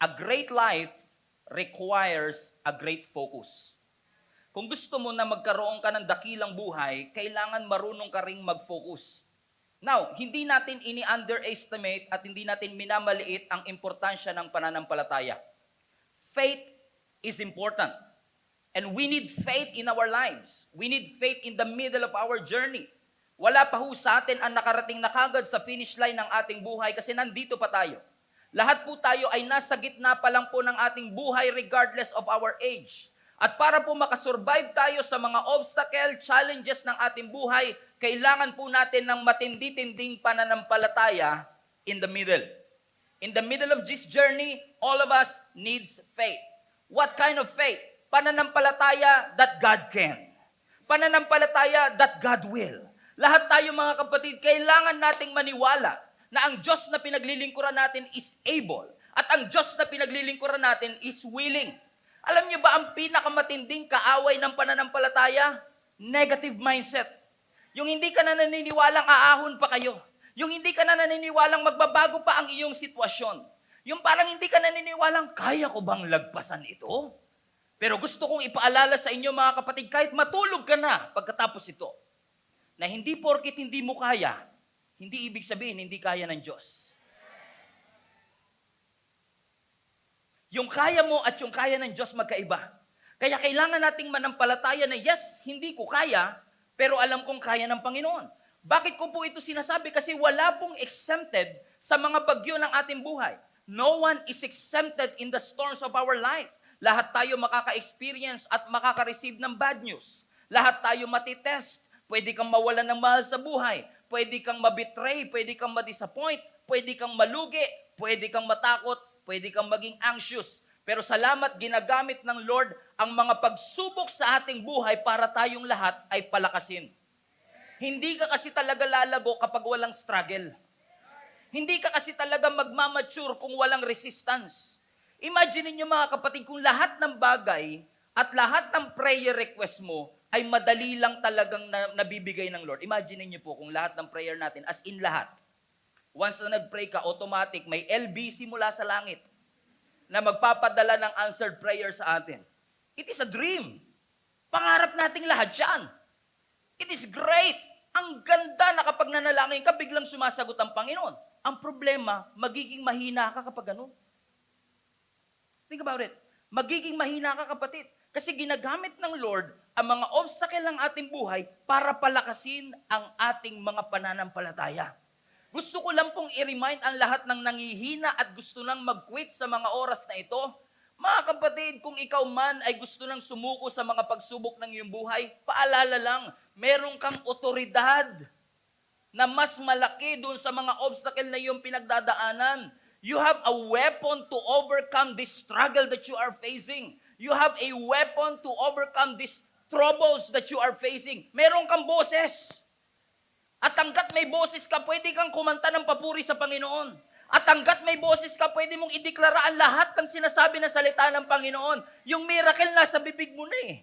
A great life requires a great focus. Kung gusto mo na magkaroon ka ng dakilang buhay, kailangan marunong ka ring mag-focus. Now, hindi natin ini-underestimate at hindi natin minamaliit ang importansya ng pananampalataya. Faith is important. And we need faith in our lives. We need faith in the middle of our journey. Wala pa ho sa atin ang nakarating na kagad sa finish line ng ating buhay kasi nandito pa tayo. Lahat po tayo ay nasa gitna pa lang po ng ating buhay regardless of our age. At para po makasurvive tayo sa mga obstacle, challenges ng ating buhay, kailangan po natin ng matindi-tinding pananampalataya in the middle. In the middle of this journey, all of us needs faith. What kind of faith? Pananampalataya that God can. Pananampalataya that God will. Lahat tayo mga kapatid, kailangan nating maniwala na ang Diyos na pinaglilingkuran natin is able at ang Diyos na pinaglilingkuran natin is willing. Alam niyo ba ang pinakamatinding kaaway ng pananampalataya? Negative mindset. Yung hindi ka na naniniwalang aahon pa kayo. Yung hindi ka na naniniwalang magbabago pa ang iyong sitwasyon. Yung parang hindi ka naniniwalang, kaya ko bang lagpasan ito? Pero gusto kong ipaalala sa inyo mga kapatid, kahit matulog ka na pagkatapos ito, na hindi porkit hindi mo kaya, hindi ibig sabihin hindi kaya ng Diyos. Yung kaya mo at yung kaya ng Diyos magkaiba. Kaya kailangan nating manampalataya na yes, hindi ko kaya, pero alam kong kaya ng Panginoon. Bakit ko po ito sinasabi? Kasi wala pong exempted sa mga bagyo ng ating buhay. No one is exempted in the storms of our life. Lahat tayo makaka-experience at makaka-receive ng bad news. Lahat tayo matitest. Pwede kang mawalan ng mahal sa buhay. Pwede kang mabetray. Pwede kang madisappoint. Pwede kang malugi. Pwede kang matakot. Pwede kang maging anxious. Pero salamat, ginagamit ng Lord ang mga pagsubok sa ating buhay para tayong lahat ay palakasin. Hindi ka kasi talaga lalago kapag walang struggle. Hindi ka kasi talaga magmamature kung walang resistance. Imagine niyo mga kapatid, kung lahat ng bagay at lahat ng prayer request mo ay madali lang talagang nabibigay ng Lord. Imagine niyo po kung lahat ng prayer natin, as in lahat, once na nag-pray ka, automatic, may LBC mula sa langit na magpapadala ng answered prayer sa atin. It is a dream. Pangarap nating lahat yan. It is great. Ang ganda na kapag nanalangin ka, biglang sumasagot ang Panginoon. Ang problema, magiging mahina ka kapag ganun. Think about it. Magiging mahina ka, kapatid. Kasi ginagamit ng Lord ang mga obstacle ng ating buhay para palakasin ang ating mga pananampalataya. Gusto ko lang pong i-remind ang lahat ng nangihina at gusto nang mag-quit sa mga oras na ito. Mga kapatid, kung ikaw man ay gusto nang sumuko sa mga pagsubok ng iyong buhay, paalala lang, meron kang otoridad na mas malaki doon sa mga obstacle na iyong pinagdadaanan. You have a weapon to overcome this struggle that you are facing. You have a weapon to overcome these troubles that you are facing. Meron kang boses. At hanggat may boses ka, pwede kang kumanta ng papuri sa Panginoon. At hanggat may boses ka, pwede mong ideklara ang lahat ng sinasabi ng salita ng Panginoon. Yung miracle nasa bibig mo na eh.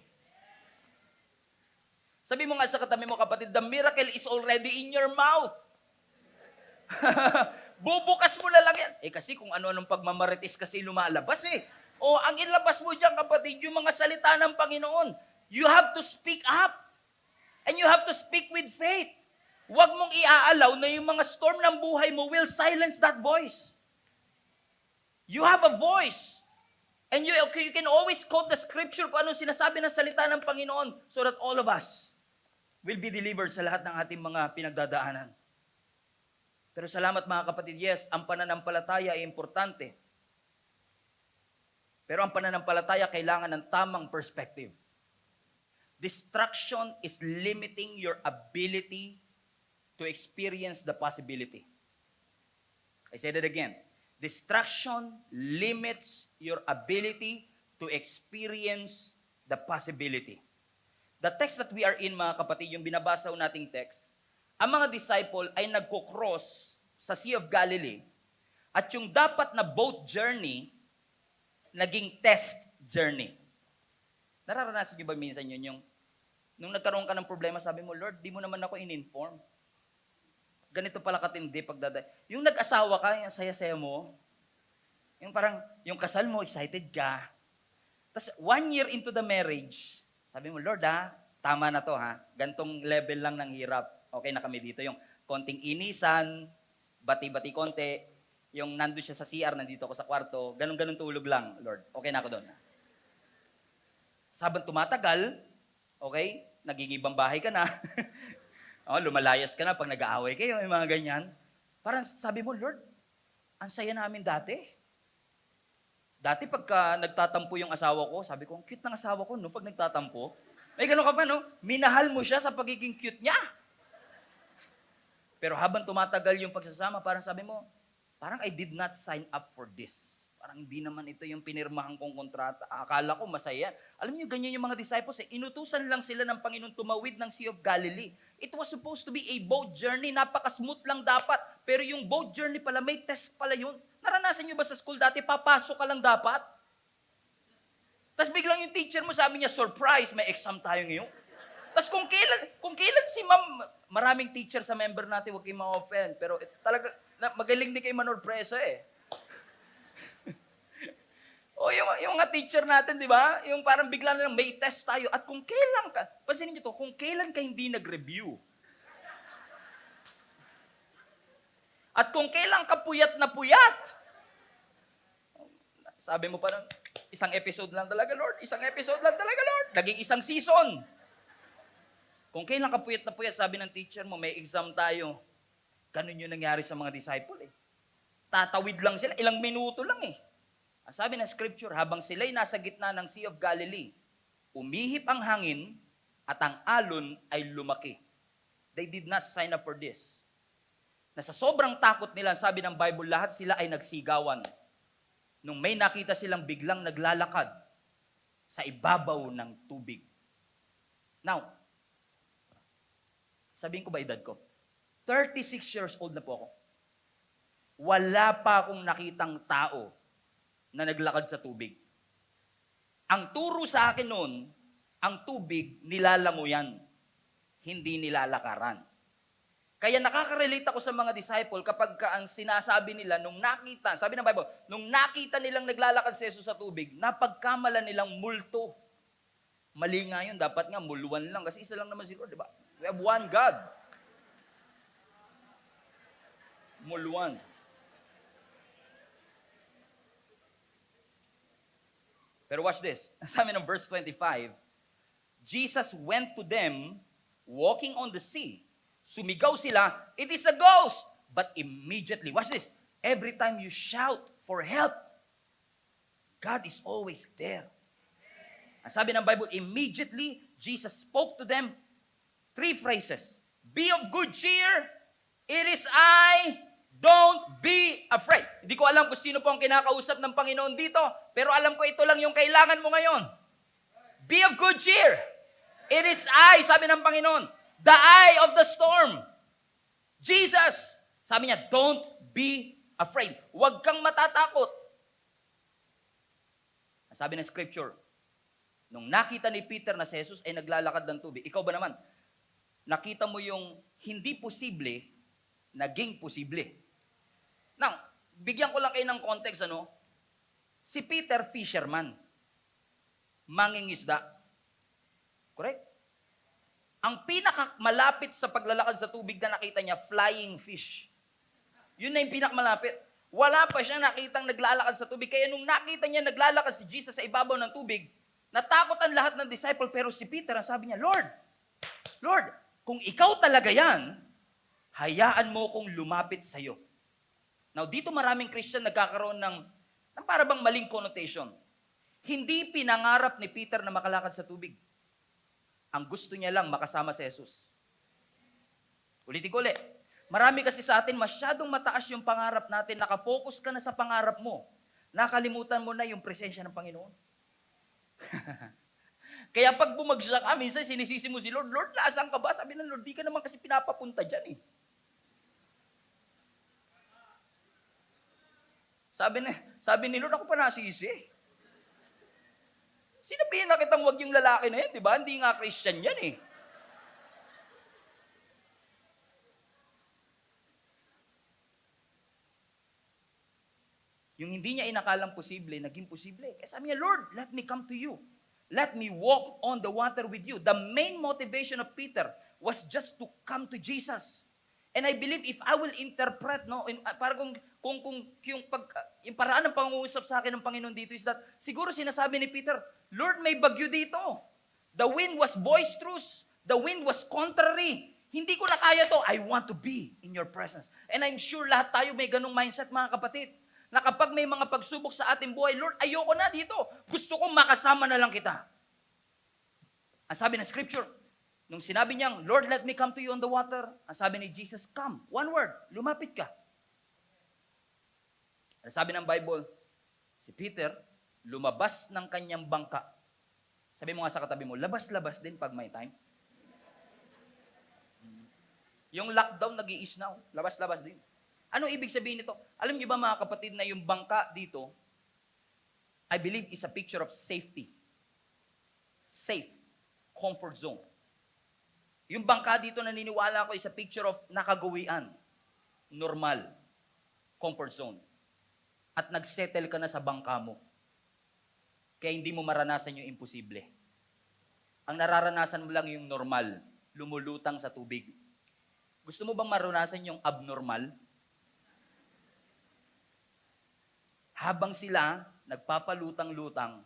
Sabi mo nga sa katabi mo, kapatid, the miracle is already in your mouth. Bubukas mo na lang yan. Kasi kung ano-anong pagmamarites kasi lumalabas eh. O ang ilabas mo dyan, kapatid, yung mga salita ng Panginoon. You have to speak up. And you have to speak with faith. Huwag mong iaalaw na yung mga storm ng buhay mo will silence that voice. You have a voice. And you can always quote the scripture kung anong sinasabi ng salita ng Panginoon so that all of us will be delivered sa lahat ng ating mga pinagdadaanan. Pero salamat mga kapatid, yes, ang pananampalataya ay importante. Pero ang pananampalataya kailangan ng tamang perspective. Distraction is limiting your ability to experience the possibility. I said it again. Distraction limits your ability to experience the possibility. The text that we are in, mga kapatid, yung binabasa nating text, ang mga disciple ay nagko-cross sa Sea of Galilee at yung dapat na boat journey, naging test journey. Nararanasan niyo ba minsan yun yung nung nagkaroon ka ng problema, sabi mo, Lord, di mo naman ako in-inform. Ganito pala katindi pagdaday. Yung nag-asawa ka, yung saya-saya mo, Yung parang, yung kasal mo, excited ka. Tapos 1 year into the marriage, sabi mo, Lord tama na to Gantong level lang ng hirap. Okay na kami dito. Yung konting inisan, bati-bati konti, yung nandun siya sa CR, nandito ako sa kwarto, ganun-ganun tulog lang, Lord. Okay na ako doon. Sabang tumatagal, okay, nagigibang bahay ka na. Lumalayas ka na pag nag-aaway kayo, yung mga ganyan. Parang sabi mo, Lord, ang saya namin dati. Dati pagka nagtatampo yung asawa ko, sabi ko, ang cute ng asawa ko, no, pag nagtatampo. May ganun ka pa, no? Minahal mo siya sa pagiging cute niya. Pero habang tumatagal yung pagsasama, parang sabi mo, parang I did not sign up for this. Parang hindi naman ito yung pinirmahan kong kontrata. Akala ko masaya. Alam niyo, ganyan yung mga disciples. Inutusan lang sila ng Panginoon tumawid ng Sea of Galilee. It was supposed to be a boat journey. Napaka-smooth lang dapat. Pero yung boat journey pala, may test pala yun. Naranasan niyo ba sa school dati, papasok ka lang dapat? Tapos biglang yung teacher mo sabi niya, surprise, may exam tayo ngayon. Tapos kung kailan si ma'am, maraming teacher sa member natin, huwag kayong ma-offend. Pero talaga, magaling din kay Manor Presa yung mga teacher natin, di ba? Yung parang bigla na lang, may test tayo. At kung kailan ka, pansinin niyo to, kung kailan ka hindi nag-review. At kung kailan ka puyat na puyat. Sabi mo parang, isang episode lang talaga, Lord. Isang episode lang talaga, Lord. Naging isang season. Kung kailan ka puyat na puyat, sabi ng teacher mo, may exam tayo. Ganun yung nangyari sa mga disciple Tatawid lang sila, ilang minuto lang Sabi ng scripture, habang sila'y nasa gitna ng Sea of Galilee, umihip ang hangin at ang alon ay lumaki. They did not sign up for this. Na sa sobrang takot nila, sabi ng Bible, lahat sila ay nagsigawan. Nung may nakita silang biglang naglalakad sa ibabaw ng tubig. Now, sabihin ko ba edad ko? 36 years old na po ako. Wala pa akong nakitang tao na naglakad sa tubig. Ang turo sa akin noon, ang tubig, nilalamuyan, hindi nilalakaran. Kaya nakaka-relate ako sa mga disciple kapag ang sinasabi nila, nung nakita, sabi ng Bible, nung nakita nilang naglalakad si Jesus sa tubig, napagkamala nilang multo. Mali nga yun, dapat nga muluan lang, kasi isa lang naman si Lord, di ba? We have one God. Muluan. Pero watch this. Sabi ng verse 25, Jesus went to them walking on the sea. Sumigaw sila, it is a ghost. But immediately, watch this, every time you shout for help, God is always there. Ang sabi ng Bible, immediately, Jesus spoke to them 3 phrases. Be of good cheer, it is I, don't be afraid. Hindi ko alam kung sino po ang kinakausap ng Panginoon dito, pero alam ko ito lang yung kailangan mo ngayon. Be of good cheer. It is I, sabi ng Panginoon, the eye of the storm. Jesus, sabi niya, don't be afraid. Huwag kang matatakot. Sabi ng scripture, nung nakita ni Peter na si Jesus ay naglalakad ng tubig, ikaw ba naman, nakita mo yung hindi posible, naging posible. Now, bigyan ko lang kayo ng context, Si Peter, fisherman. Mangingisda. Correct? Ang pinakamalapit sa paglalakad sa tubig na nakita niya, flying fish. Yun na yung pinakamalapit. Wala pa siya nakitang naglalakad sa tubig. Kaya nung nakita niya naglalakad si Jesus sa ibabaw ng tubig, natakot ang lahat ng disciple, pero si Peter, ang sabi niya, Lord, kung ikaw talaga yan, hayaan mo kong lumapit sa iyo. Now, dito maraming Christian nagkakaroon ng parang maling connotation. Hindi pinangarap ni Peter na makalakad sa tubig. Ang gusto niya lang makasama si Jesus. Ulitin ko ulit. Marami kasi sa atin masyadong mataas yung pangarap natin, nakafocus ka na sa pangarap mo. Nakalimutan mo na yung presensya ng Panginoon. Kaya pag bumagsak ka, minsan sinisisi mo si Lord, Lord, nasaan ka ba? Sabi ng Lord, di ka naman kasi pinapapunta dyan Sabi ni Lord, ako pa nasisi. Sinabihin na kitang wag yung lalaki na yan, di ba? Hindi nga Christian yan Yung hindi niya inakalang posible, naging posible. Kaya sabi niya, Lord, let me come to you. Let me walk on the water with you. The main motivation of Peter was just to come to Jesus. And I believe if I will interpret, no, para kung yung paraan ng pangungusap sa akin ng Panginoon dito is that, siguro sinasabi ni Peter, Lord, may bagyo dito. The wind was boisterous. The wind was contrary. Hindi ko na kaya to. I want to be in your presence. And I'm sure lahat tayo may ganung mindset, mga kapatid, na kapag may mga pagsubok sa ating buhay, Lord, ayoko na dito. Gusto kong makasama na lang kita. Ang sabi ng scripture, nung sinabi niyang, Lord, let me come to you on the water, ang sabi ni Jesus, come. One word, lumapit ka. Ang sabi ng Bible, si Peter, lumabas ng kanyang bangka. Sabi mo nga sa katabi mo, labas-labas din pag may time. Yung lockdown nag-i-ease now, labas-labas din. Ano ibig sabihin nito? Alam niyo ba mga kapatid na yung bangka dito, I believe is a picture of safety. Safe. Comfort zone. Yung bangka dito naniniwala ko is a picture of nakagawian. Normal. Comfort zone. At nagsettle ka na sa bangka mo. Kaya hindi mo maranasan yung imposible. Ang nararanasan mo lang yung normal. Lumulutang sa tubig. Gusto mo bang maranasan yung abnormal? Habang sila nagpapalutang-lutang,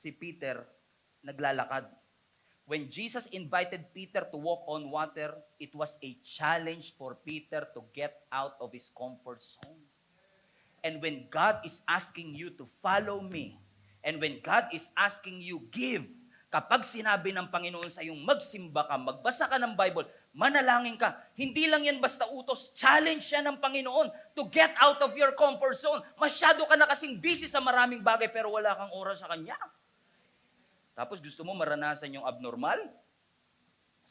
si Peter naglalakad. When Jesus invited Peter to walk on water, it was a challenge for Peter to get out of his comfort zone. And when God is asking you to follow me, and when God is asking you, give, kapag sinabi ng Panginoon sa iyong magsimba ka, magbasa ka ng Bible, manalangin ka, hindi lang yan basta utos, challenge siya ng Panginoon to get out of your comfort zone. Masyado ka na kasing busy sa maraming bagay pero wala kang oras sa Kanya. Tapos gusto mo maranasan yung abnormal?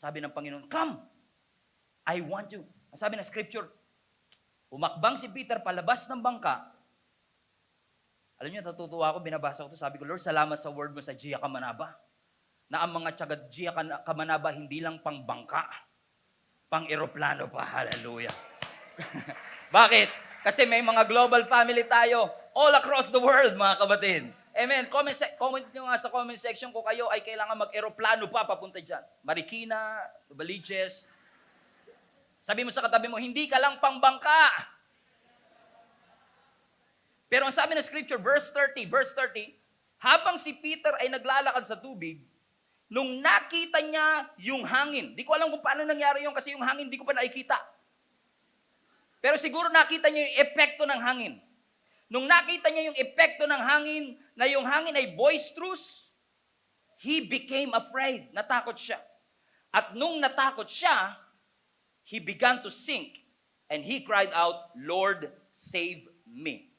Sabi ng Panginoon, come, I want you. Sabi ng scripture, umakbang si Peter palabas ng bangka. Alam niyo, natutuwa ako, binabasa ko ito, sabi ko, Lord, salamat sa word mo sa Gia Kamanaba. Na ang mga tiyaga Gia Kamanaba hindi lang pang bangka, pang eroplano pa. Hallelujah. Bakit? Kasi may mga global family tayo all across the world, mga kapatid. Amen. Comment nyo nga sa comment section kung kayo ay kailangan mag-eroplano pa papunta dyan. Marikina, Baliches. Sabi mo sa katabi mo, hindi ka lang pang bangka. Pero ang sabi ng scripture, verse 30, habang si Peter ay naglalakad sa tubig, nung nakita niya yung hangin, di ko alam kung paano nangyari yun kasi yung hangin di ko pa nakikita. Pero siguro nakita niya yung epekto ng hangin. Nung nakita niya yung epekto ng hangin, na yung hangin ay boisterous, he became afraid. Natakot siya. At nung natakot siya, he began to sink. And he cried out, Lord, save me.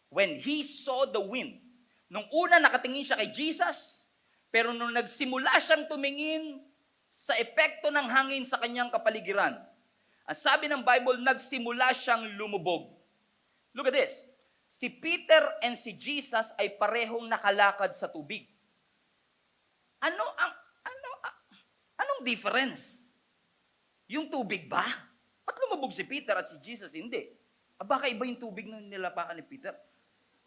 When he saw the wind, nung una nakatingin siya kay Jesus, pero nung nagsimula siyang tumingin sa epekto ng hangin sa kanyang kapaligiran, ang sabi ng Bible, nagsimula siyang lumubog. Look at this. Si Peter and si Jesus ay parehong nakalakad sa tubig. Anong difference? Yung tubig ba? Ba't lumubog si Peter at si Jesus hindi? Baka iba yung tubig na nilapakan ni Peter.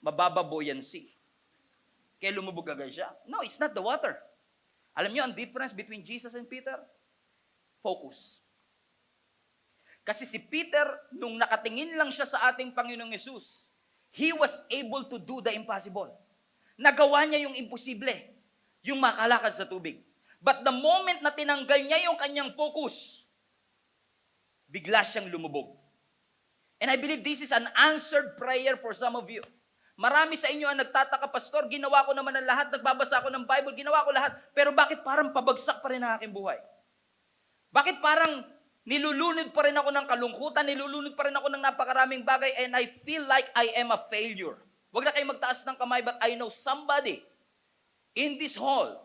Mababa buoyancy. Kaya lumubog agad siya. No, it's not the water. Alam niyo ang difference between Jesus and Peter? Focus. Kasi si Peter, nung nakatingin lang siya sa ating Panginoong Yesus, he was able to do the impossible. Nagawa niya yung imposible, yung makalakad sa tubig. But the moment na tinanggal niya yung kanyang focus, bigla siyang lumubog. And I believe this is an answered prayer for some of you. Marami sa inyo ang nagtataka, Pastor, ginawa ko naman ang lahat, nagbabasa ako ng Bible, ginawa ko lahat, pero bakit parang pabagsak pa rin ang aking buhay? Bakit parang nilulunod pa rin ako ng kalungkutan, nilulunod pa rin ako ng napakaraming bagay, and I feel like I am a failure. Huwag na kayong magtaas ng kamay, but I know somebody in this hall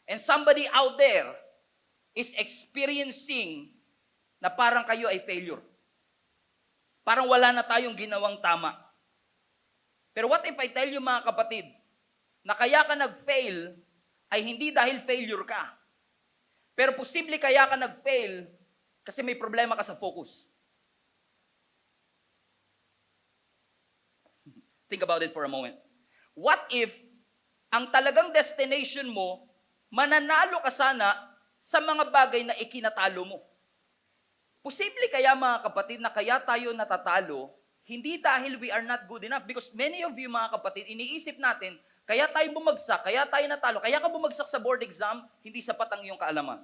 and somebody out there is experiencing na parang kayo ay failure. Parang wala na tayong ginawang tama. Pero what if I tell you, mga kapatid, na kaya ka nag-fail ay hindi dahil failure ka. Pero posible kaya ka nag-fail kasi may problema ka sa focus. Think about it for a moment. What if ang talagang destination mo, mananalo ka sana sa mga bagay na ikinatalo mo? Posible kaya mga kapatid na kaya tayo natatalo, hindi dahil we are not good enough. Because many of you mga kapatid, iniisip natin, kaya tayo bumagsak, kaya tayo natalo, kaya ka bumagsak sa board exam, hindi sapat ang iyong kaalaman.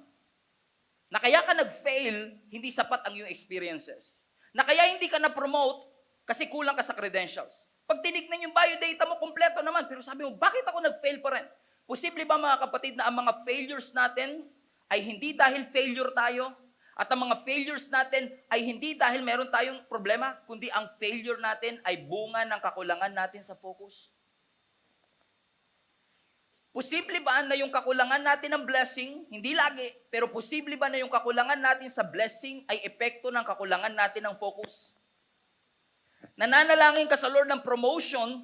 Na kaya ka nag-fail, hindi sapat ang iyong experiences. Na kaya hindi ka na-promote, kasi kulang ka sa credentials. Pag tinignan yung biodata mo, kompleto naman. Pero sabi mo, bakit ako nag-fail pa rin? Posible ba mga kapatid na ang mga failures natin ay hindi dahil failure tayo? At ang mga failures natin ay hindi dahil meron tayong problema, kundi ang failure natin ay bunga ng kakulangan natin sa focus? Posible ba na yung kakulangan natin ng blessing, hindi lagi, pero posible ba na yung kakulangan natin sa blessing ay epekto ng kakulangan natin ng focus? Nananalangin ka sa Lord ng promotion,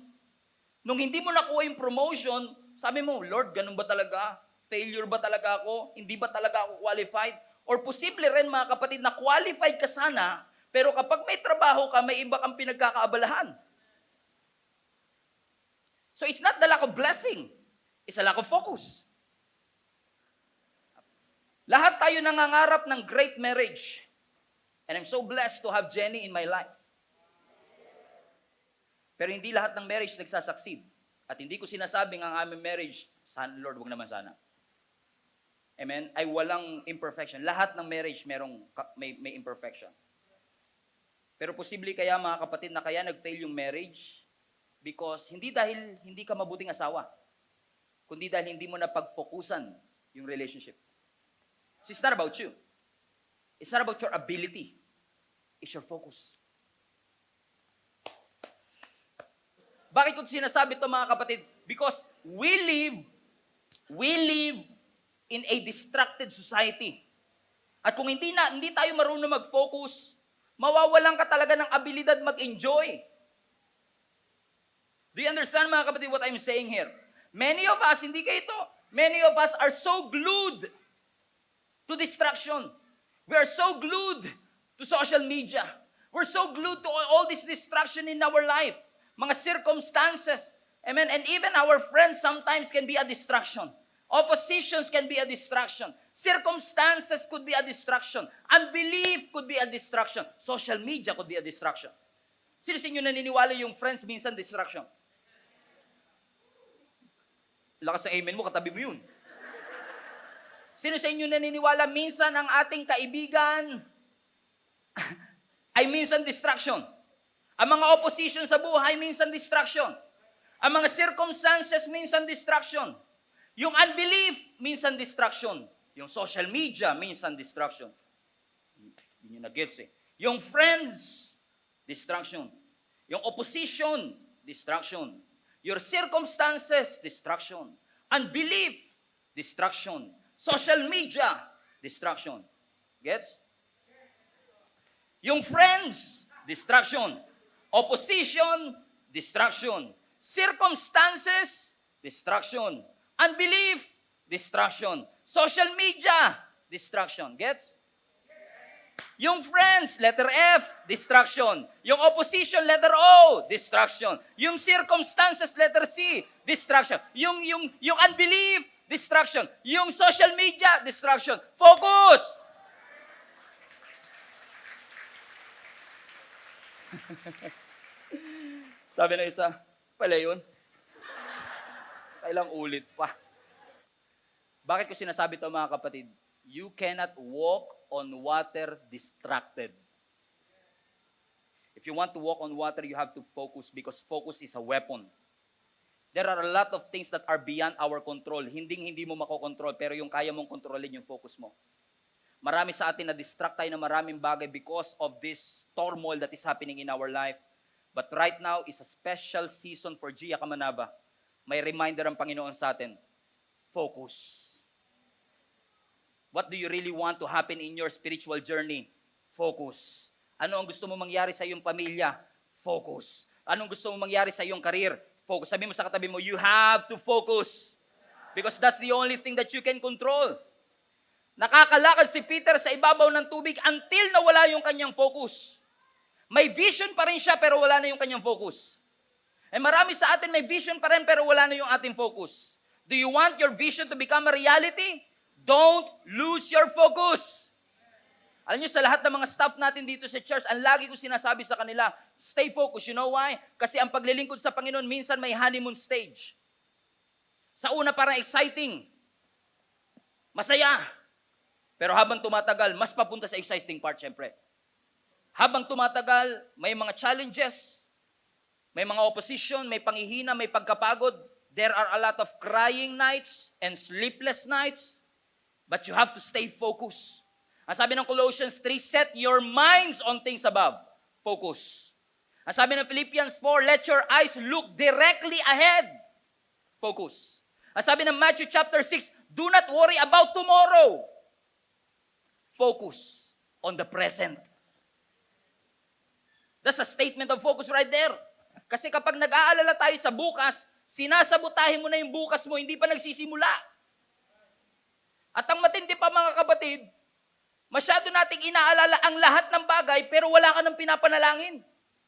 nung hindi mo nakuha yung promotion, sabi mo, Lord, ganun ba talaga? Failure ba talaga ako? Hindi ba talaga ako qualified? Or posible rin mga kapatid na qualified ka sana, pero kapag may trabaho ka, may iba kang pinagkakaabalahan. So it's not the lack of blessing. It's a lack of focus. Lahat tayo nangangarap ng great marriage. And I'm so blessed to have Jenny in my life. Pero hindi lahat ng marriage nagsasucceed. At hindi ko sinasabing ang aming marriage, sana, Lord, wag naman sana. Amen? Ay walang imperfection. Lahat ng marriage may imperfection. Pero posible kaya mga kapatid na kaya nag-fail yung marriage because hindi dahil hindi ka mabuting asawa, kundi dahil hindi mo na pag-focusan yung relationship. So it's not about you. It's not about your ability. It's your focus. Bakit ko sinasabi ito mga kapatid? Because we live in a distracted society. At kung hindi tayo marunong mag-focus, mawawalan ka talaga ng abilidad mag-enjoy. Do you understand mga kapatid what I'm saying here? Many of us, hindi kayo ito, many of us are so glued to distraction. We are so glued to social media. We're so glued to all this distraction in our life. Mga circumstances. Amen. And even our friends sometimes can be a distraction. Oppositions can be a distraction. Circumstances could be a distraction. Unbelief could be a distraction. Social media could be a distraction. Sino sa inyo naniniwala yung friends minsan distraction? Lakas ng amen mo, katabi mo yun. Sino sa inyo naniniwala minsan ang ating kaibigan ay minsan distraction? Ang mga opposition sa buhay minsan distraction. Ang mga circumstances minsan distraction. Yung unbelief minsan distraction. Yung social media minsan distraction. Hindi nyo na-gets eh. Yung friends, distraction. Yung opposition, distraction. Your circumstances, distraction. Unbelief, distraction. Social media, distraction. Gets? Yung friends, distraction. Opposition, distraction. Circumstances, distraction. Unbelief, distraction. Social media, distraction. Gets? Yung friends, letter F, distraction. Yung opposition, letter O, distraction. Yung circumstances, letter C, distraction. Yung unbelief, distraction. Yung social media, distraction. Focus! Sabi na isa, pala yun. Kailang ulit pa. Bakit ko sinasabi ito mga kapatid? You cannot walk on water distracted. If you want to walk on water, you have to focus because focus is a weapon. There are a lot of things that are beyond our control. Hindi mo makokontrol, pero yung kaya mong kontrolin yung focus mo. Marami sa atin na distract tayo ng maraming bagay because of this turmoil that is happening in our life. But right now is a special season for Gia Kamanaba. May reminder ang Panginoon sa atin. Focus. What do you really want to happen in your spiritual journey? Focus. Ano ang gusto mo mangyari sa iyong pamilya? Focus. Anong gusto mo mangyari sa iyong career? Focus. Sabi mo sa katabi mo, you have to focus. Because that's the only thing that you can control. Nakakalakad si Peter sa ibabaw ng tubig until nawala yung kanyang focus. May vision pa rin siya pero wala na yung kanyang focus. Eh marami sa atin may vision pa rin pero wala na yung ating focus. Do you want your vision to become a reality? Don't lose your focus. Alam niyo, sa lahat ng mga staff natin dito sa church, ang lagi ko sinasabi sa kanila, stay focused. You know why? Kasi ang paglilingkod sa Panginoon, minsan may honeymoon stage. Sa una parang exciting. Masaya. Pero habang tumatagal, mas papunta sa exciting part, syempre. Habang tumatagal, may mga challenges, may mga opposition, may panghihina, may pagkapagod. There are a lot of crying nights and sleepless nights. But you have to stay focused. Ang sabi ng Colossians 3, set your minds on things above. Focus. Ang sabi ng Philippians 4, let your eyes look directly ahead. Focus. Ang sabi ng Matthew chapter 6, do not worry about tomorrow. Focus on the present. That's a statement of focus right there. Kasi kapag nag-aalala tayo sa bukas, sinasabotahin mo na yung bukas mo, hindi pa nagsisimula. At ang matindi pa mga kapatid, masyado nating inaalala ang lahat ng bagay, pero wala ka nang pinapanalangin.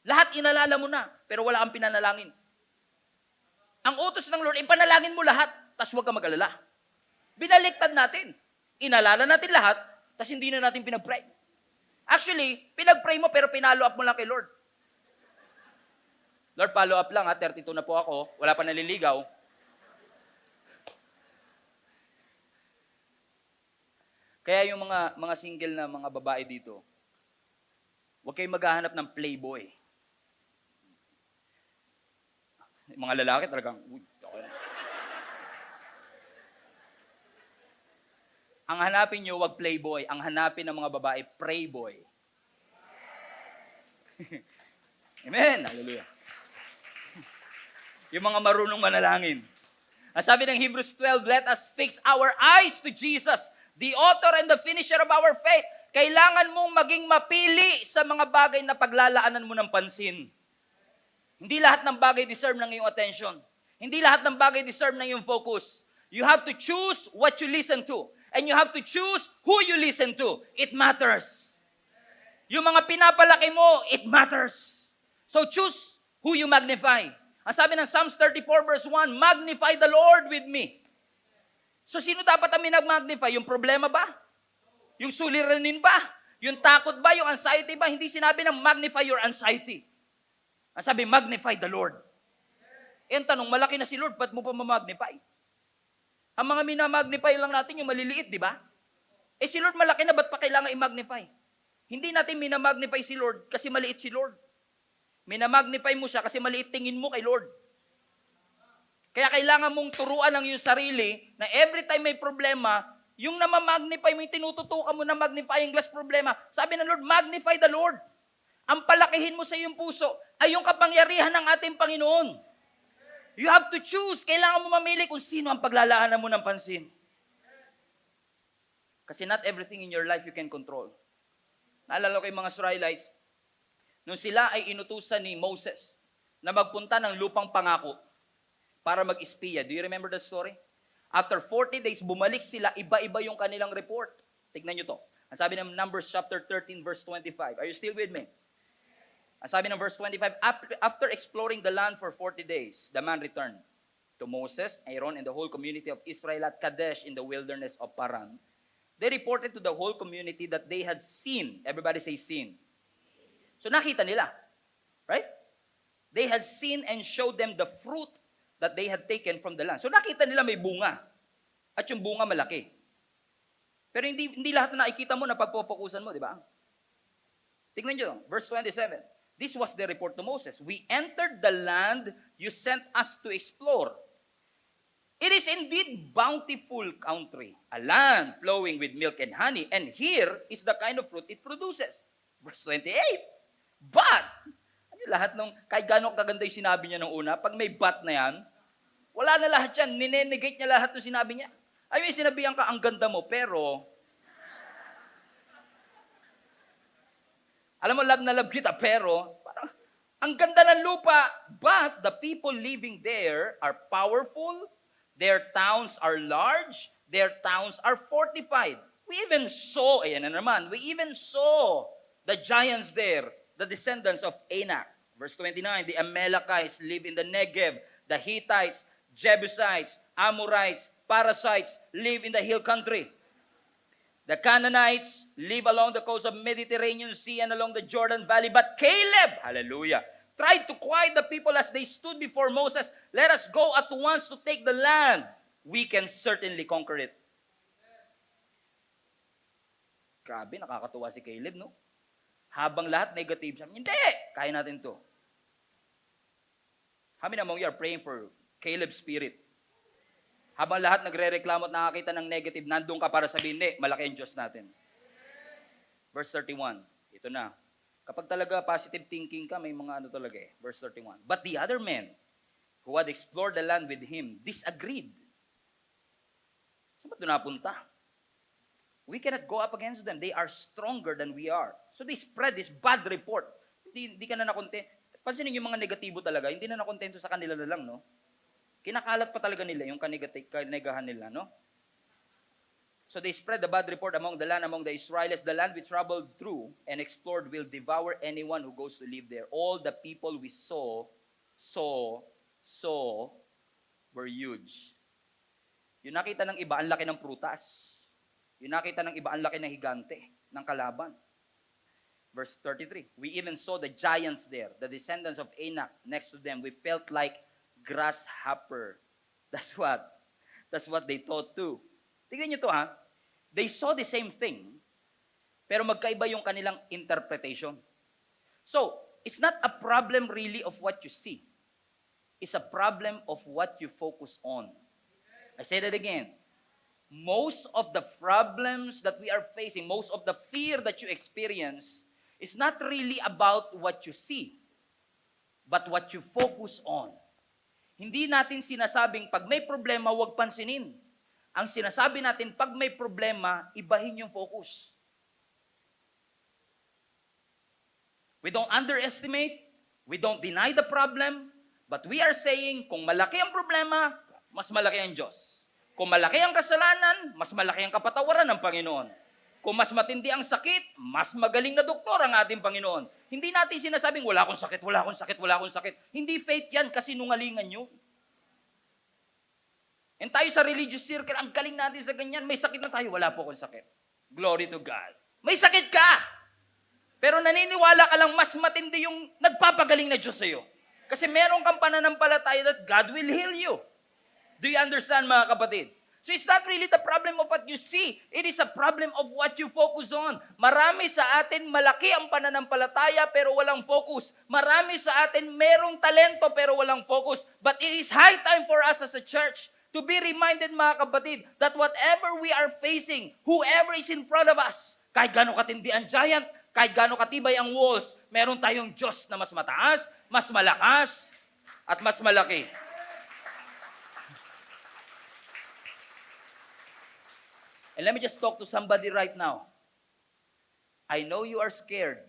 Lahat inalala mo na, pero wala kang pinanalangin. Ang utos ng Lord, ipanalangin mo lahat, tas huwag ka mag-alala. Binaliktad natin. Inalala natin lahat, tas hindi na natin pinag-pray. Actually, pinag-pray mo, pero pinalo up mo lang kay Lord. Lord, follow up lang ha, 32 na po ako, wala pa naliligaw. Kaya yung mga single na mga babae dito, huwag kayong maghahanap ng playboy. Mga lalaki talagang, okay na. Ang hanapin nyo, huwag playboy. Ang hanapin ng mga babae, prayboy. Amen. Hallelujah. Yung mga marunong manalangin. Ang sabi ng Hebrews 12, let us fix our eyes to Jesus, the author and the finisher of our faith. Kailangan mong maging mapili sa mga bagay na paglalaanan mo ng pansin. Hindi lahat ng bagay deserve ng iyong attention. Hindi lahat ng bagay deserve ng iyong focus. You have to choose what you listen to. And you have to choose who you listen to. It matters. Yung mga pinapalaki mo, it matters. So choose who you magnify. Ang sabi ng Psalms 34 verse 1, magnify the Lord with me. So sino dapat ang minag-magnify? Yung problema ba? Yung suliranin ba? Yung takot ba? Yung anxiety ba? Hindi sinabi ng magnify your anxiety. Ang sabi, magnify the Lord. E ang tanong, malaki na si Lord, ba't mo pa ma-magnify? Ang mga minamagnify lang natin yung maliliit, di ba? Eh si Lord malaki na, ba't pa kailangan i-magnify? Hindi natin minamagnify si Lord kasi maliit si Lord. Minamagnify mo siya kasi maliit tingin mo kay Lord. Kaya kailangan mong turuan ang iyong sarili na every time may problema, yung namamagnify mo, yung tinututukan mo na magnifying glass problema, sabi ng Lord, magnify the Lord. Ang palakihin mo sa iyong puso ay yung kapangyarihan ng ating Panginoon. You have to choose. Kailangan mo mamili kung sino ang paglalaanan mo ng pansin. Kasi not everything in your life you can control. Naalala ko yung mga Israelites, nung sila ay inutusan ni Moses na magpunta ng lupang pangako para mag-espiya. Do you remember the story? After 40 days, bumalik sila, iba-iba yung kanilang report. Tignan nyo to. Ang sabi ng Numbers chapter 13, verse 25. Are you still with me? Ang sabi ng verse 25, after exploring the land for 40 days, the man returned to Moses, Aaron, and the whole community of Israel at Kadesh in the wilderness of Paran. They reported to the whole community that they had seen. Everybody say seen. So nakita nila. Right? They had seen and showed them the fruit that they had taken from the land. So nakita nila may bunga. At yung bunga malaki. Pero hindi lahat na nakikita mo na pagpofokusan mo, di ba? Tingnan nyo, verse 27. This was the report to Moses. We entered the land you sent us to explore. It is indeed bountiful country, a land flowing with milk and honey, and here is the kind of fruit it produces. Verse 28. But, lahat nung, kahit gano'ng kaganda yung sinabi niya nung una, pag may but na yan, wala na lahat yan. Ninenegate niya lahat ng sinabi niya. Ay, may sinabihan ka, ang ganda mo, pero, alam mo, love na love kita, pero, parang, ang ganda ng lupa, but the people living there are powerful, their towns are large, their towns are fortified. We even saw the giants there, the descendants of Anak. Verse 29, the Amalekites live in the Negev. The Hittites, Jebusites, Amorites, Parasites live in the hill country. The Canaanites live along the coast of Mediterranean Sea and along the Jordan Valley. But Caleb, hallelujah, tried to quiet the people as they stood before Moses. Let us go at once to take the land. We can certainly conquer it. Grabe, nakakatuwa si Caleb, no? Habang lahat negative, sabi, hindi, kaya natin to. How many among you are praying for Caleb's spirit? Habang lahat nagre-reklamo at nakakita ng negative, nandun ka para sabihin, hindi, malaki ang Diyos natin. Verse 31, ito na. Kapag talaga positive thinking ka, may mga ano talaga eh. Verse 31. But the other men who had explored the land with him disagreed. Saan ba ito napunta? We cannot go up against them. They are stronger than we are. So they spread this bad report. Hindi ka na nakonte. Pansinin yung mga negatibo talaga, hindi na nakontento sa kanila na lang, no? Kinakalat pa talaga nila yung kanegahan nila, no? So they spread the bad report among the land, among the Israelites. The land we traveled through and explored will devour anyone who goes to live there. All the people we saw were huge. Yung nakita ng iba, ang laki ng prutas. Yung nakita ng iba, ang laki ng higante, ng kalaban. Verse 33, we even saw the giants there, the descendants of Anak next to them. We felt like grasshopper. That's what they thought too. Tingnan nyo to ha. They saw the same thing, pero magkaiba yung kanilang interpretation. So, it's not a problem really of what you see. It's a problem of what you focus on. I say that again. Most of the problems that we are facing, most of the fear that you experience, it's not really about what you see, but what you focus on. Hindi natin sinasabing pag may problema, huwag pansinin. Ang sinasabi natin, pag may problema, ibahin yung focus. We don't underestimate, we don't deny the problem, but we are saying, kung malaki ang problema, mas malaki ang Diyos. Kung malaki ang kasalanan, mas malaki ang kapatawaran ng Panginoon. Kung mas matindi ang sakit, mas magaling na doktor ang ating Panginoon. Hindi natin sinasabing, wala akong sakit, wala akong sakit, wala akong sakit. Hindi faith yan, kasi nungalingan yun. And tayo sa religious circle, ang galing natin sa ganyan, may sakit na tayo, wala po akong sakit. Glory to God. May sakit ka! Pero naniniwala ka lang, mas matindi yung nagpapagaling na Diyos sa'yo. Kasi meron kang pananampalataya that God will heal you. Do you understand, mga kapatid? So it's not really the problem of what you see. It is a problem of what you focus on. Marami sa atin, malaki ang pananampalataya pero walang focus. Marami sa atin, merong talento pero walang focus. But it is high time for us as a church to be reminded, mga kapatid, that whatever we are facing, whoever is in front of us, kahit gano'ng katindi ang giant, kahit gano'ng katibay ang walls, meron tayong Diyos na mas mataas, mas malakas, at mas malaki. And let me just talk to somebody right now. I know you are scared,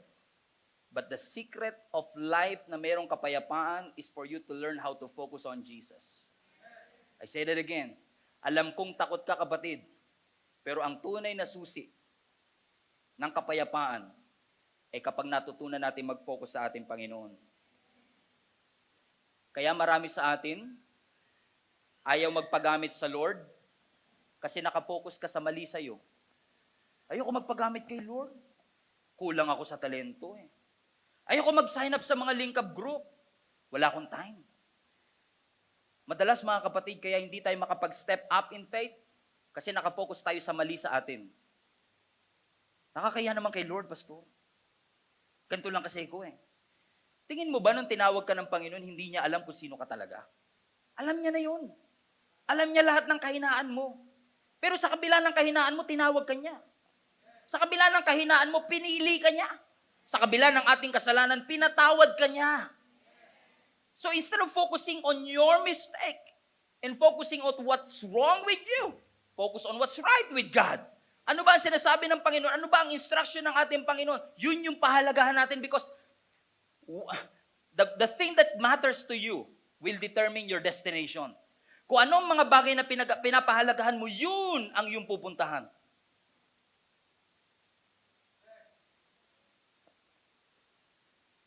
but the secret of life na mayroong kapayapaan is for you to learn how to focus on Jesus. I say that again. Alam kong takot ka, kapatid, pero ang tunay na susi ng kapayapaan ay kapag natutunan natin mag-focus sa ating Panginoon. Kaya marami sa atin ayaw magpagamit sa Lord, kasi nakafocus ka sa mali sa'yo. Ayoko magpagamit kay Lord. Kulang ako sa talento eh. Ayoko mag-sign up sa mga link up group. Wala akong time. Madalas mga kapatid, kaya hindi tayo makapag-step up in faith kasi nakafocus tayo sa mali sa atin. Nakakaya naman kay Lord, Pastor. Ganito lang kasi ko eh. Tingin mo ba nung tinawag ka ng Panginoon, hindi niya alam kung sino ka talaga? Alam niya na yun. Alam niya lahat ng kahinaan mo. Pero sa kabila ng kahinaan mo, tinawag ka niya. Sa kabila ng kahinaan mo, pinili ka niya. Sa kabila ng ating kasalanan, pinatawad ka niya. So instead of focusing on your mistake and focusing on what's wrong with you, focus on what's right with God. Ano ba ang sinasabi ng Panginoon? Ano ba ang instruction ng ating Panginoon? Yun yung pahalagahan natin because the thing that matters to you will determine your destination. Kung anong mga bagay na pinapahalagahan mo, yun ang iyong pupuntahan.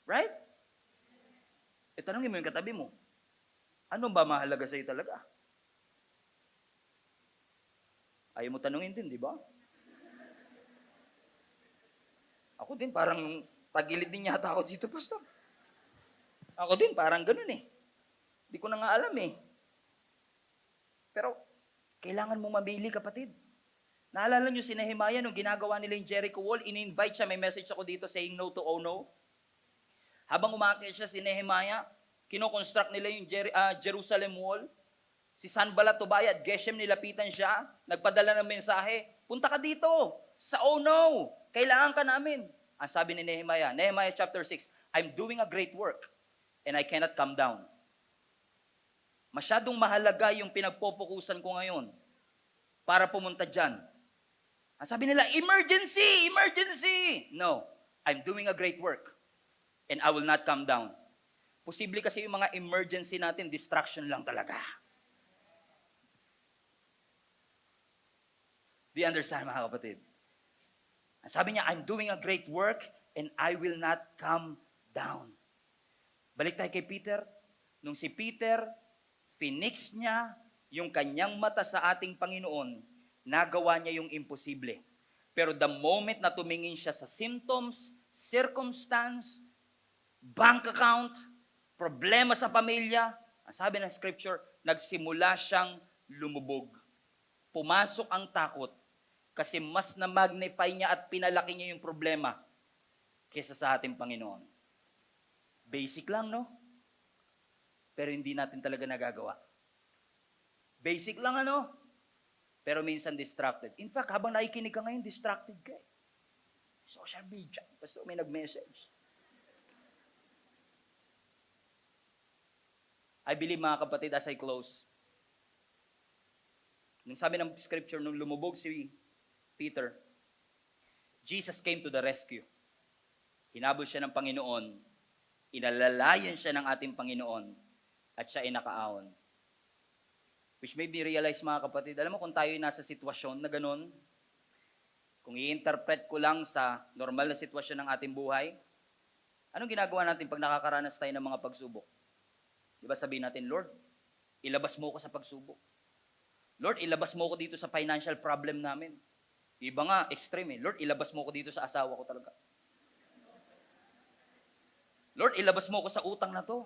Right? tanongin mo yung katabi mo, ano ba mahalaga sa'yo talaga? Ayaw mo tanongin din, di ba? Ako din, parang tagilid din yata ako dito, Pastor. Ako din, parang ganun eh. Di ko na nga alam eh. Pero, kailangan mo mamili, kapatid. Naalala nyo si Nehemiah, nung ginagawa nila yung Jericho Wall, in-invite siya, may message ako dito saying no to oh no. Habang umakyat siya si Nehemiah, kinoconstruct nila yung Jerusalem Wall. Si Sanballat, Tobiah at Geshem nilapitan siya, nagpadala ng mensahe, punta ka dito, sa oh no, kailangan ka namin. Ang sabi ni Nehemiah, Nehemiah chapter 6, I'm doing a great work and I cannot come down. Masyadong mahalaga yung pinagpopokusan ko ngayon para pumunta dyan. Ang sabi nila, emergency, emergency. No, I'm doing a great work and I will not come down. Posible kasi yung mga emergency natin, distraction lang talaga. Do you understand, mga kapatid? Sabi niya, I'm doing a great work and I will not come down. Balik tayo kay Peter. Nung si Peter, finix niya yung kanyang mata sa ating Panginoon, nagawa niya yung imposible. Pero the moment na tumingin siya sa symptoms, circumstance, bank account, problema sa pamilya, ang sabi ng scripture, nagsimula siyang lumubog. Pumasok ang takot kasi mas na-magnify niya at pinalaki niya yung problema kaysa sa ating Panginoon. Basic lang, no? Pero hindi natin talaga nagagawa. Basic lang, ano? Pero minsan distracted. In fact, habang nakikinig ka ngayon, distracted ka eh. Social media. Basta may nag-message. I believe, mga kapatid, as I close, nung sabi ng scripture, nung lumubog si Peter, Jesus came to the rescue. Hinabol siya ng Panginoon, inalalayan siya ng ating Panginoon, at siya ay nakaahon. Which made me realize, mga kapatid, alam mo kung tayo ay nasa sitwasyon na ganun, kung i-interpret ko lang sa normal na sitwasyon ng ating buhay, anong ginagawa natin pag nakakaranas tayo ng mga pagsubok? Di ba sabihin natin, Lord, ilabas mo ko sa pagsubok. Lord, ilabas mo ko dito sa financial problem namin. Iba nga, extreme eh. Lord, ilabas mo ko dito sa asawa ko talaga. Lord, ilabas mo ko sa utang na to.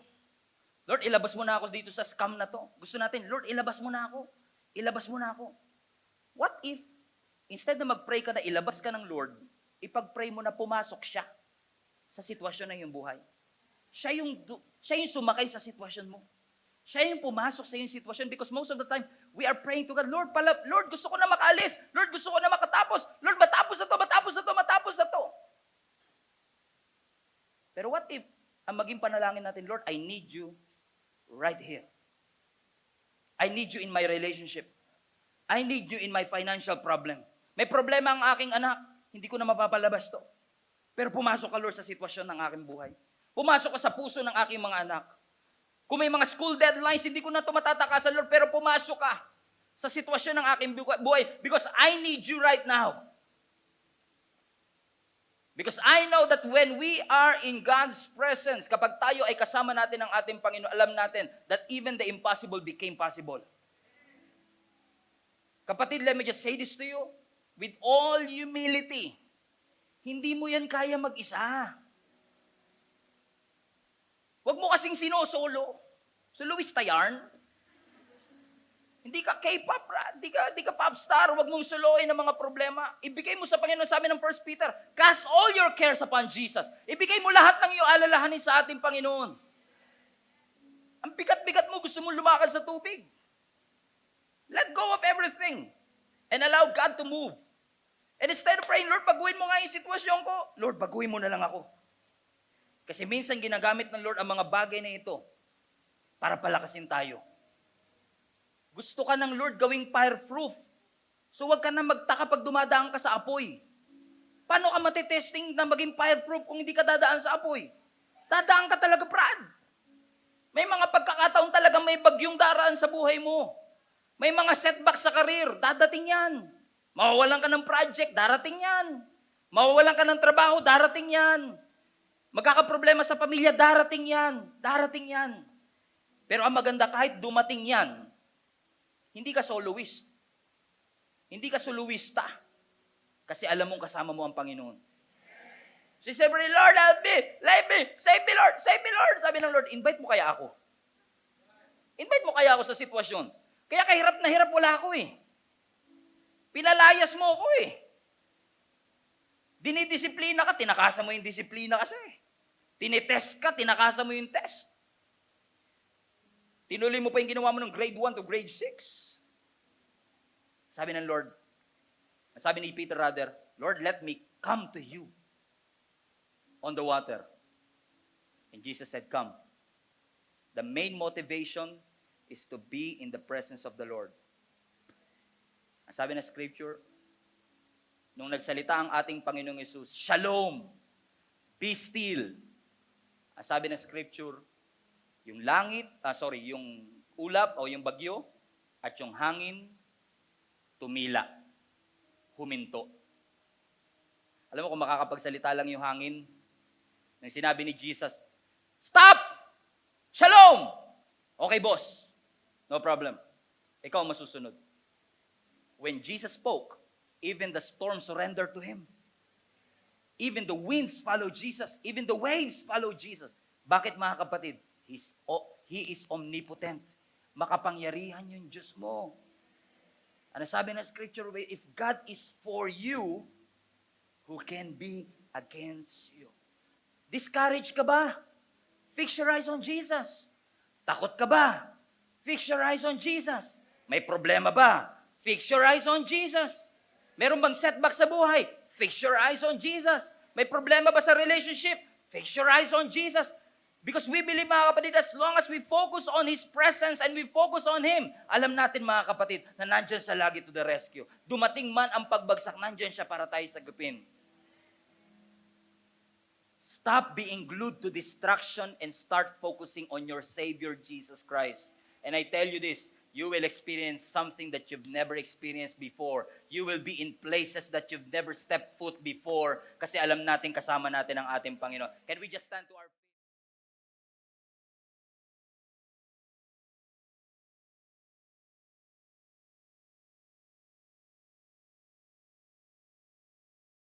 Lord, ilabas mo na ako dito sa scam na to. Gusto natin, Lord, ilabas mo na ako. Ilabas mo na ako. What if, instead na mag-pray ka na ilabas ka ng Lord, ipag-pray mo na pumasok siya sa sitwasyon ng iyong buhay? Siya yung sumakay sa sitwasyon mo. Siya yung pumasok sa iyong sitwasyon because most of the time, we are praying to God, Lord, gusto ko na makaalis. Lord, gusto ko na makatapos. Lord, matapos na to, matapos na to, matapos na to. Pero what if, ang maging panalangin natin, Lord, I need you right here. I need you in my relationship. I need you in my financial problem. May problema ang aking anak, hindi ko na mapapalabas to. Pero pumasok ka, Lord, sa sitwasyon ng aking buhay. Pumasok ka sa puso ng aking mga anak. Kung may mga school deadlines, hindi ko na ito matatakasan, Lord, pero pumasok ka sa sitwasyon ng aking buhay because I need you right now. Because I know that when we are in God's presence, kapag tayo ay kasama natin ng ating Panginoon, alam natin that even the impossible became possible. Kapatid, let me just say this to you. With all humility, hindi mo yan kaya mag-isa. Huwag mo kasing sinosolo. So Luis Tayarn, hindi ka K-pop, hindi ka pop star, huwag mong soloin ang mga problema. Ibigay mo sa Panginoon, sabi ng 1 Peter, cast all your cares upon Jesus. Ibigay mo lahat ng iyong alalahanin sa ating Panginoon. Ang bigat-bigat mo, gusto mo lumakad sa tubig. Let go of everything and allow God to move. And instead of praying, Lord, baguhin mo nga yung sitwasyon ko. Lord, baguhin mo na lang ako. Kasi minsan ginagamit ng Lord ang mga bagay na ito para palakasin tayo. Gusto ka ng Lord gawing fireproof. So wag ka na magtaka pag dumadaan ka sa apoy. Paano ka matitesting na maging fireproof kung hindi ka dadaan sa apoy? Dadaan ka talaga, Brad. May mga pagkakataon talaga may bagyong daraan sa buhay mo. May mga setback sa karir, dadating yan. Mawawalan ka ng project, darating yan. Mawawalan ka ng trabaho, darating yan. Magkakaproblema sa pamilya, darating yan. Darating yan. Pero ang maganda, kahit dumating yan, hindi ka soloist. Hindi ka soloista. Kasi alam mong kasama mo ang Panginoon. So sabi ni Lord, help me, save me, save me Lord, save me Lord. Sabi ng Lord, invite mo kaya ako? Invite mo kaya ako sa sitwasyon? Kaya kahirap na hirap wala ako eh. Pinalayas mo ako eh. Dinidisiplina ka, tinakasan mo yung disiplina kasi. Tinitest ka, tinakasan mo yung test. Tinuloy mo pa yung ginawa mo ng grade 1 to grade 6. Sabi ng Lord, sabi ni Peter rather, Lord, let me come to you on the water. And Jesus said, come. The main motivation is to be in the presence of the Lord. Ang sabi ng scripture, nung nagsalita ang ating Panginoong Yesus, Shalom, be still. Ang sabi ng scripture, yung langit, yung ulap o yung bagyo, at yung hangin, tumila, huminto. Alam mo kung makakapagsalita lang yung hangin, nang sinabi ni Jesus, stop! Shalom! Okay, boss. No problem. Ikaw ang masusunod. When Jesus spoke, even the storm surrendered to Him. Even the winds follow Jesus. Even the waves follow Jesus. Bakit mga kapatid? He is omnipotent. Makapangyarihan yung Diyos mo. Ano sabi ng scripture? If God is for you, who can be against you? Discouraged ka ba? Fix your eyes on Jesus. Takot ka ba? Fix your eyes on Jesus. May problema ba? Fix your eyes on Jesus. Meron bang setback sa buhay? Fix your eyes on Jesus. May problema ba sa relationship? Fix your eyes on Jesus. Because we believe, mga kapatid, as long as we focus on His presence and we focus on Him, alam natin, mga kapatid, na nandyan siya lagi to the rescue. Dumating man ang pagbagsak, nandyan siya para tayo sagupin. Stop being glued to distraction and start focusing on your Savior, Jesus Christ. And I tell you this, you will experience something that you've never experienced before. You will be in places that you've never stepped foot before kasi alam natin kasama natin ang ating Panginoon. Can we just stand to our feet?